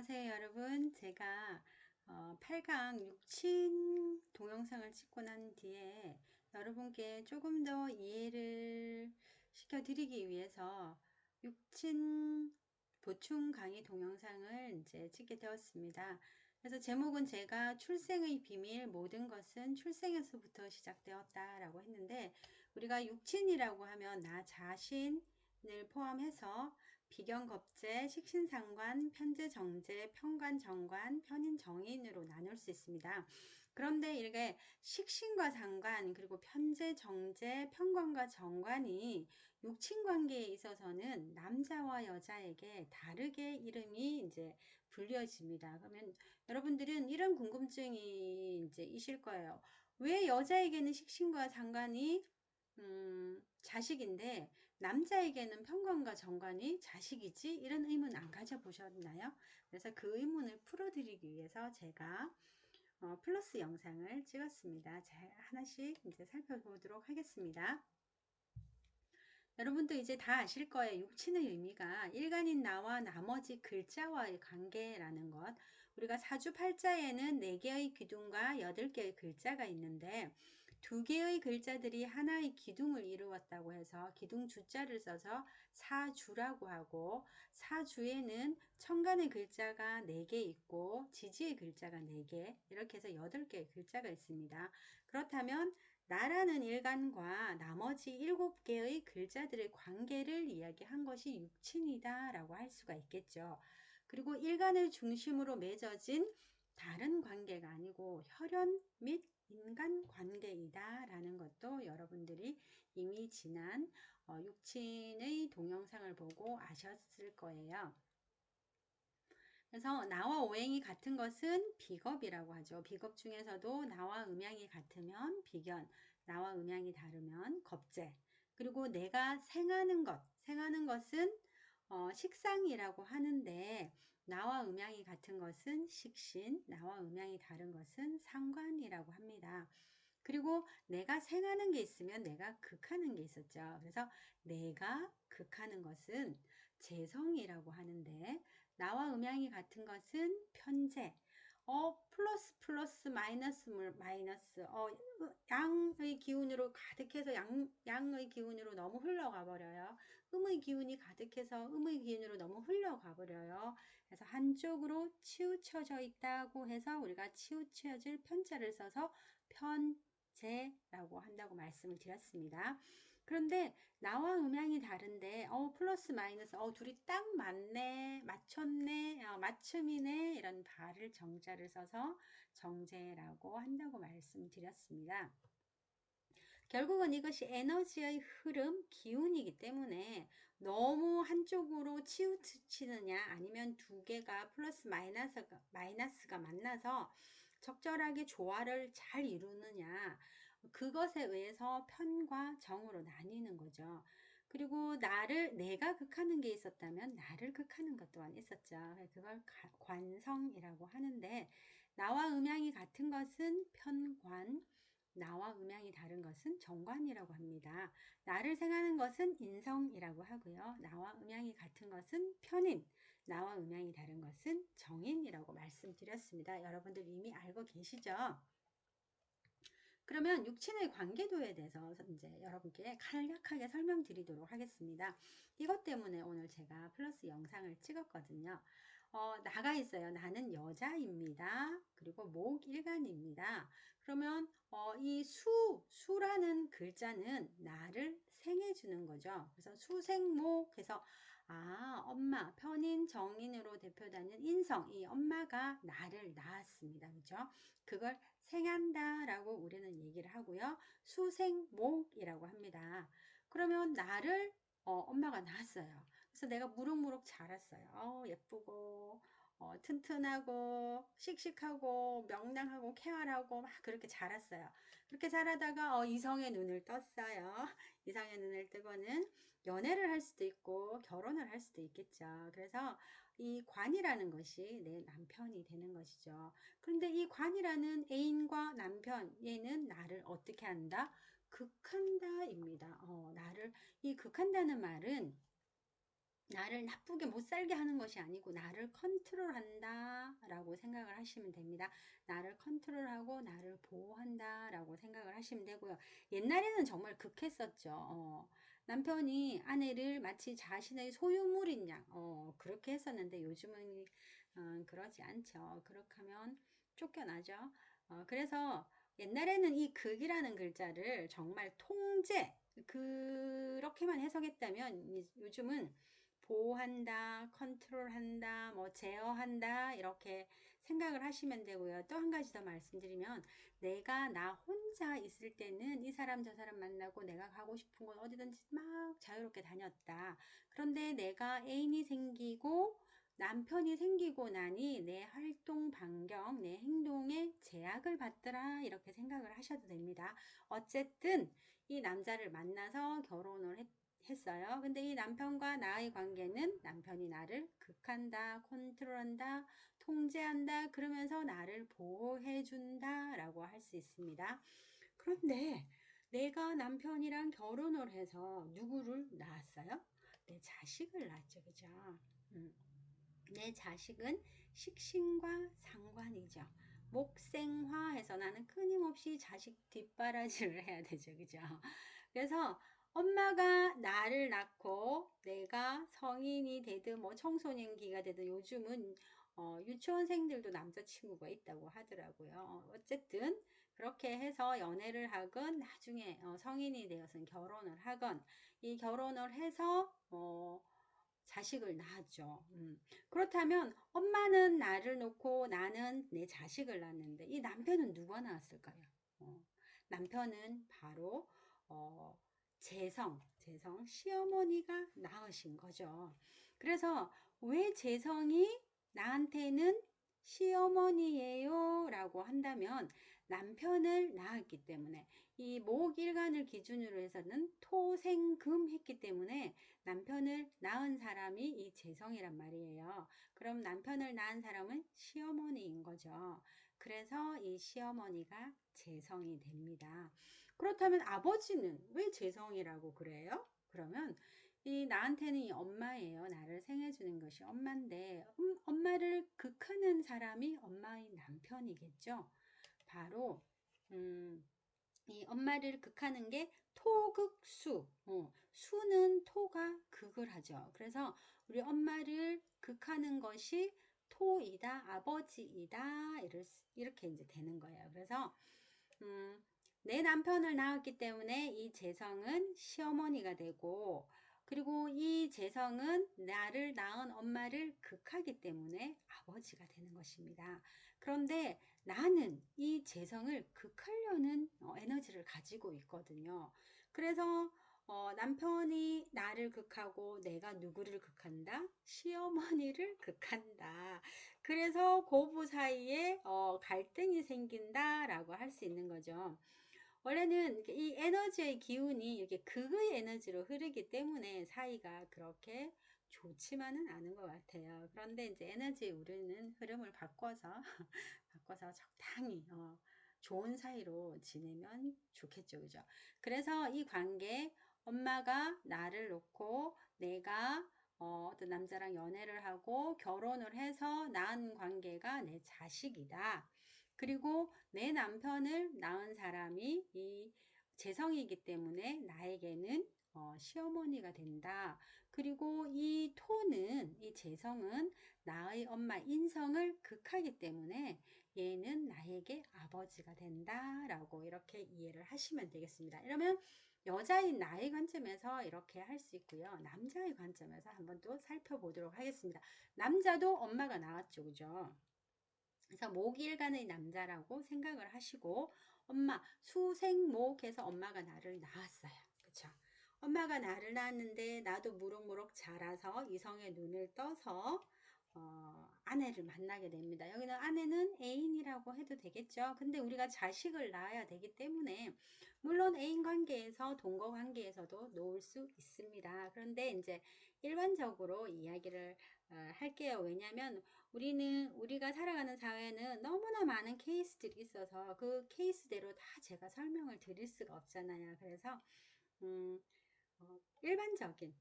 안녕하세요 여러분. 제가 8강 육친 동영상을 찍고 난 뒤에 여러분께 조금 더 이해를 시켜드리기 위해서 육친 보충 강의 동영상을 이제 찍게 되었습니다. 그래서 제목은 제가 출생의 비밀, 모든 것은 출생에서부터 시작되었다 라고 했는데, 우리가 육친이라고 하면 나 자신을 포함해서 비견겁재, 식신상관, 편재정제, 편관정관, 편인정인으로 나눌 수 있습니다. 그런데 이렇게 식신과 상관, 그리고 편재정제, 편관과 정관이 육친관계에 있어서는 남자와 여자에게 다르게 이름이 이제 불려집니다. 그러면 여러분들은 이런 궁금증이 이제 이실 거예요. 왜 여자에게는 식신과 상관이 자식인데 남자에게는 편관과 정관이 자식이지? 이런 의문 안 가져보셨나요? 그래서 그 의문을 풀어드리기 위해서 제가 플러스 영상을 찍었습니다. 자, 하나씩 이제 살펴보도록 하겠습니다. 여러분도 이제 다 아실 거예요. 육친의 의미가 일간인 나와 나머지 글자와의 관계라는 것. 우리가 사주팔자에는 4개의 기둥과 8개의 글자가 있는데 2개의 글자들이 하나의 기둥을 이루었다고 해서 기둥 주자를 써서 사주라고 하고, 사주에는 천간의 글자가 4개 있고 지지의 글자가 4개, 이렇게 해서 8개의 글자가 있습니다. 그렇다면 나라는 일간과 나머지 7개의 글자들의 관계를 이야기한 것이 육친이다 라고 할 수가 있겠죠. 그리고 일간을 중심으로 맺어진 다른 관계가 아니고 혈연 및 인간관계이다 라는 것도 여러분들이 이미 지난 육친의 동영상을 보고 아셨을 거예요. 그래서 나와 오행이 같은 것은 비겁이라고 하죠. 비겁 중에서도 나와 음양이 같으면 비견, 나와 음양이 다르면 겁재. 그리고 내가 생하는 것은 식상이라고 하는데 나와 음양이 같은 것은 식신, 나와 음양이 다른 것은 상관이라고 합니다. 그리고 내가 생하는 게 있으면 내가 극하는 게 있었죠. 그래서 내가 극하는 것은 재성이라고 하는데 나와 음양이 같은 것은 편재. 플러스 마이너스 마이너스 양의 기운으로 가득해서 양의 기운으로 너무 흘러가 버려요. 음의 기운이 가득해서 음의 기운으로 너무 흘러가 버려요. 그래서 한쪽으로 치우쳐져 있다고 해서 우리가 치우쳐질 편자를 써서 편재라고 한다고 말씀을 드렸습니다. 그런데 나와 음양이 다른데 플러스 마이너스 둘이 딱 맞네, 맞췄네, 맞춤이네, 이런 발을 정자를 써서 정제라고 한다고 말씀드렸습니다. 결국은 이것이 에너지의 흐름, 기운이기 때문에 너무 한쪽으로 치우치느냐 아니면 두 개가 플러스 마이너스가 만나서 적절하게 조화를 잘 이루느냐, 그것에 의해서 편과 정으로 나뉘는 거죠. 그리고 내가 극하는 게 있었다면 나를 극하는 것 또한 있었죠. 그걸 관성이라고 하는데, 나와 음양이 같은 것은 편관, 나와 음양이 다른 것은 정관이라고 합니다. 나를 생하는 것은 인성이라고 하고요. 나와 음양이 같은 것은 편인, 나와 음양이 다른 것은 정인이라고 말씀드렸습니다. 여러분들 이미 알고 계시죠? 그러면 육친의 관계도에 대해서 이제 여러분께 간략하게 설명드리도록 하겠습니다. 이것 때문에 오늘 제가 플러스 영상을 찍었거든요. 나가 있어요. 나는 여자입니다. 그리고 목일간입니다. 그러면 이 수라는 글자는 나를 생해주는 거죠. 그래서 수생목 해서 엄마, 편인, 정인으로 대표되는 인성, 이 엄마가 나를 낳았습니다. 그죠? 그걸 생한다 라고 우리는 얘기를 하고요. 수생목이라고 합니다. 그러면 나를 엄마가 낳았어요. 그래서 내가 무럭무럭 자랐어요. 예쁘고 튼튼하고 씩씩하고 명랑하고 쾌활하고 막 그렇게 자랐어요. 그렇게 자라다가 이성의 눈을 떴어요. 이성의 눈을 뜨고는 연애를 할 수도 있고 결혼을 할 수도 있겠죠. 그래서 이 관이라는 것이 내 남편이 되는 것이죠. 그런데 이 관이라는 애인과 남편, 얘는 나를 어떻게 한다? 극한다 입니다. 이 극한다는 말은 나를 나쁘게 못 살게 하는 것이 아니고 나를 컨트롤한다 라고 생각을 하시면 됩니다. 나를 컨트롤하고 나를 보호한다 라고 생각을 하시면 되고요. 옛날에는 정말 극했었죠. 남편이 아내를 마치 자신의 소유물인 양 그렇게 했었는데 요즘은 그러지 않죠. 그렇게 하면 쫓겨나죠. 그래서 옛날에는 이 극이라는 글자를 정말 통제 그렇게만 해석했다면 요즘은 보호한다, 컨트롤한다, 뭐 제어한다 이렇게 생각을 하시면 되고요. 또 한 가지 더 말씀드리면 내가 나 혼자 있을 때는 이 사람 저 사람 만나고 내가 가고 싶은 곳 어디든지 막 자유롭게 다녔다. 그런데 내가 애인이 생기고 남편이 생기고 나니 내 활동 반경, 내 행동에 제약을 받더라 이렇게 생각을 하셔도 됩니다. 어쨌든 이 남자를 만나서 결혼을 했어요. 근데 이 남편과 나의 관계는 남편이 나를 극한다, 컨트롤한다, 통제한다, 그러면서 나를 보호해준다 라고 할 수 있습니다. 그런데 내가 남편이랑 결혼을 해서 누구를 낳았어요? 내 자식을 낳았죠. 그죠? 음. 내 자식은 식신과 상관이죠. 목생화해서 나는 끊임없이 자식 뒷바라지를 해야 되죠. 그죠? 그래서 엄마가 나를 낳고 내가 성인이 되든 뭐 청소년기가 되든 요즘은 유치원생들도 남자친구가 있다고 하더라고요. 어쨌든 그렇게 해서 연애를 하건 나중에 성인이 되어서는 결혼을 하건 이 결혼을 해서 자식을 낳았죠. 그렇다면 엄마는 나를 놓고 나는 내 자식을 낳았는데 이 남편은 누가 낳았을까요? 남편은 바로 어, 재성 시어머니가 낳으신 거죠. 그래서 왜 재성이 나한테는 시어머니예요 라고 한다면 남편을 낳았기 때문에 이 목일간을 기준으로 해서는 토생금 했기 때문에 남편을 낳은 사람이 이 재성이란 말이에요. 그럼 남편을 낳은 사람은 시어머니인 거죠. 그래서 이 시어머니가 재성이 됩니다. 그렇다면 아버지는 왜 재성이라고 그래요? 그러면 이 나한테는 이 엄마예요. 나를 생해주는 것이 엄마인데 엄마를 극하는 사람이 엄마의 남편이겠죠. 바로 이 엄마를 극하는 게 토극수. 수는 토가 극을 하죠. 그래서 우리 엄마를 극하는 것이 토이다, 아버지이다, 이렇게 이제 되는 거예요. 그래서, 내 남편을 낳았기 때문에 이 재성은 시어머니가 되고, 그리고 이 재성은 나를 낳은 엄마를 극하기 때문에 아버지가 되는 것입니다. 그런데 나는 이 재성을 극하려는 에너지를 가지고 있거든요. 그래서 남편이 나를 극하고 내가 누구를 극한다? 시어머니를 극한다. 그래서 고부 사이에 갈등이 생긴다라고 할 수 있는 거죠. 원래는 이 에너지의 기운이 이렇게 극의 에너지로 흐르기 때문에 사이가 그렇게 좋지만은 않은 것 같아요. 그런데 이제 에너지 우리는 흐름을 바꿔서 적당히 좋은 사이로 지내면 좋겠죠. 그죠? 그래서 이 관계 엄마가 나를 놓고 내가 어떤 남자랑 연애를 하고 결혼을 해서 낳은 관계가 내 자식이다. 그리고 내 남편을 낳은 사람이 이 재성이기 때문에 나에게는 시어머니가 된다. 그리고 이 토는, 이 재성은 나의 엄마 인성을 극하기 때문에 얘는 나에게 아버지가 된다라고 이렇게 이해를 하시면 되겠습니다. 이러면 여자인 나의 관점에서 이렇게 할 수 있고요. 남자의 관점에서 한번 또 살펴보도록 하겠습니다. 남자도 엄마가 나왔죠. 그죠? 그래서 목일간의 남자라고 생각을 하시고 엄마 수생목해서 엄마가 나를 낳았어요. 그쵸? 엄마가 나를 낳았는데 나도 무럭무럭 자라서 이성의 눈을 떠서 아내를 만나게 됩니다. 여기는 아내는 애인이라고 해도 되겠죠. 근데 우리가 자식을 낳아야 되기 때문에 물론 애인 관계에서 동거 관계에서도 놓을 수 있습니다. 그런데 이제 일반적으로 이야기를 할게요. 왜냐하면 우리가 살아가는 사회는 너무나 많은 케이스들이 있어서 그 케이스대로 다 제가 설명을 드릴 수가 없잖아요. 그래서 음, 일반적인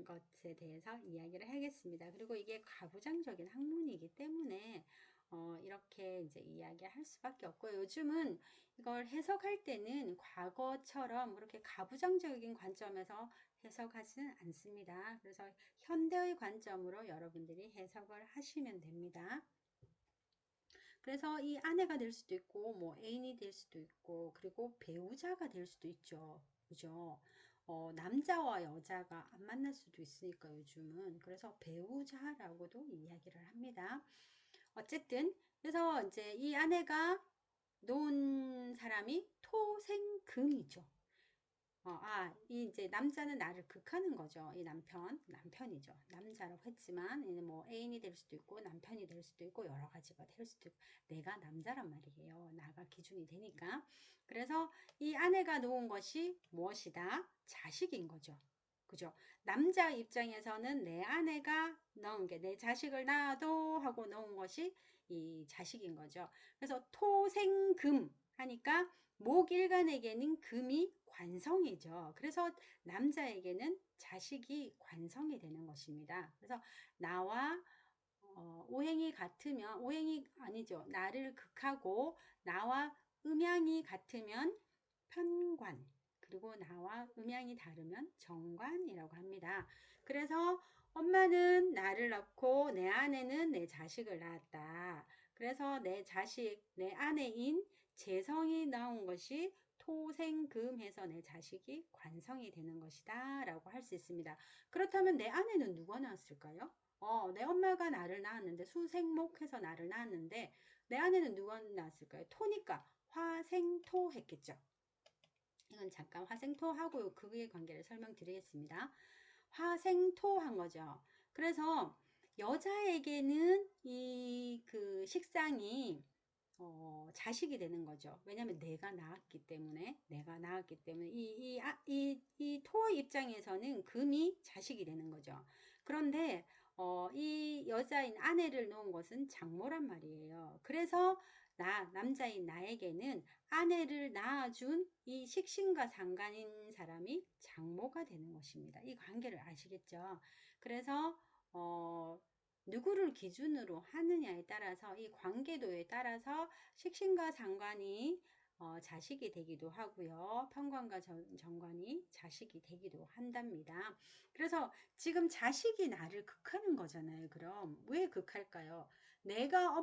것에 대해서 이야기를 하겠습니다. 그리고 이게 가부장적인 학문이기 때문에 이렇게 이제 이야기할 수밖에 없고요. 요즘은 이걸 해석할 때는 과거처럼 그렇게 가부장적인 관점에서 해석하지는 않습니다. 그래서 현대의 관점으로 여러분들이 해석을 하시면 됩니다. 그래서 이 아내가 될 수도 있고, 뭐 애인이 될 수도 있고, 그리고 배우자가 될 수도 있죠. 그죠? 남자와 여자가 안 만날 수도 있으니까 요즘은. 그래서 배우자라고도 이야기를 합니다. 어쨌든, 그래서 이제 이 아내가 놓은 사람이 토생금이죠. 이 이제 남자는 나를 극하는 거죠. 이 남편이죠. 남자라고 했지만, 얘는 뭐 애인이 될 수도 있고, 남편이 될 수도 있고, 여러 가지가 될 수도 있고, 내가 남자란 말이에요. 나가 기준이 되니까. 그래서 이 아내가 놓은 것이 무엇이다? 자식인 거죠. 그죠? 남자 입장에서는 내 아내가 넣은 게 내 자식을 낳아도 하고 넣은 것이 이 자식인 거죠. 그래서 토생금 하니까 목일간에게는 금이 관성이죠. 그래서 남자에게는 자식이 관성이 되는 것입니다. 그래서 나와 오행이 같으면 오행이 아니죠. 나를 극하고 나와 음양이 같으면 편관, 그리고 나와 음양이 다르면 정관이라고 합니다. 그래서 엄마는 나를 낳고 내 아내는 내 자식을 낳았다. 그래서 내 자식, 내 아내인 재성이 나온 것이 토생금해서 내 자식이 관성이 되는 것이다 라고 할 수 있습니다. 그렇다면 내 아내는 누가 낳았을까요? 내 엄마가 나를 낳았는데 수생목해서 나를 낳았는데 내 아내는 누가 낳았을까요? 토니까 화생토 했겠죠. 이건 잠깐 화생토하고 그의 관계를 설명드리겠습니다. 화생토한 거죠. 그래서 여자에게는 이 그 식상이 자식이 되는 거죠. 왜냐하면 내가 낳았기 때문에 이 토 입장에서는 금이 자식이 되는 거죠. 그런데 이 여자인 아내를 놓은 것은 장모란 말이에요. 그래서 남자인 나에게는 아내를 낳아준 이 식신과 상관인 사람이 장모가 되는 것입니다. 이 관계를 아시겠죠? 그래서 누구를 기준으로 하느냐에 따라서 이 관계도에 따라서 식신과 상관이 자식이 되기도 하고요. 편관과 정관이 자식이 되기도 한답니다. 그래서 지금 자식이 나를 극하는 거잖아요. 그럼 왜 극할까요? 내가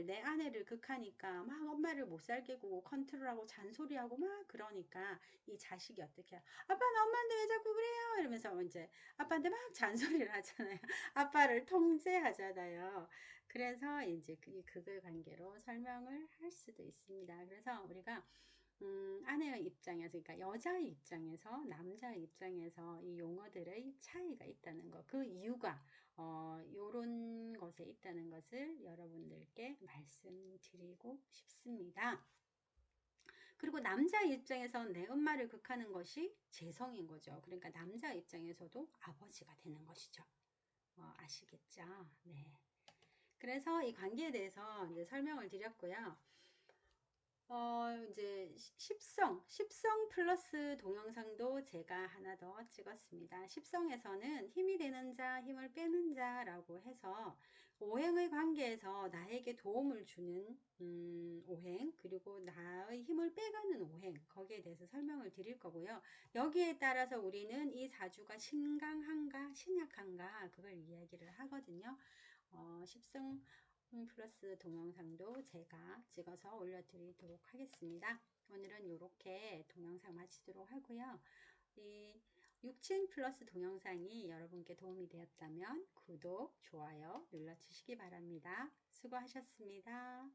내 아내를 극하니까 막 엄마를 못 살게 구고 컨트롤하고 잔소리하고 막 그러니까 이 자식이 어떻게 해요? 아빠 나 엄마한테 왜 자꾸 그래요? 이러면서 이제 아빠한테 막 잔소리를 하잖아요. 아빠를 통제하잖아요. 그래서 이제 이 극을 관계로 설명을 할 수도 있습니다. 그래서 우리가 아내의 입장에서, 그러니까 여자의 입장에서, 남자의 입장에서 이 용어들의 차이가 있다는 것, 그 이유가 요런 것에 있다는 것을 여러분들께 말씀드리고 싶습니다. 그리고 남자 입장에서 내 엄마를 극하는 것이 재성인 거죠. 그러니까 남자 입장에서도 아버지가 되는 것이죠. 아시겠죠? 네. 그래서 이 관계에 대해서 이제 설명을 드렸고요. 이제 십성 플러스 동영상도 제가 하나 더 찍었습니다. 십성에서는 힘이 되는 자, 힘을 빼는 자라고 해서 오행의 관계에서 나에게 도움을 주는 오행, 그리고 나의 힘을 빼가는 오행, 거기에 대해서 설명을 드릴 거고요. 여기에 따라서 우리는 이 사주가 신강한가, 신약한가, 그걸 이야기를 하거든요. 십성 플러스 동영상도 제가 찍어서 올려드리도록 하겠습니다. 오늘은 이렇게 동영상 마치도록 하고요. 이 육친 플러스 동영상이 여러분께 도움이 되었다면 구독, 좋아요 눌러주시기 바랍니다. 수고하셨습니다.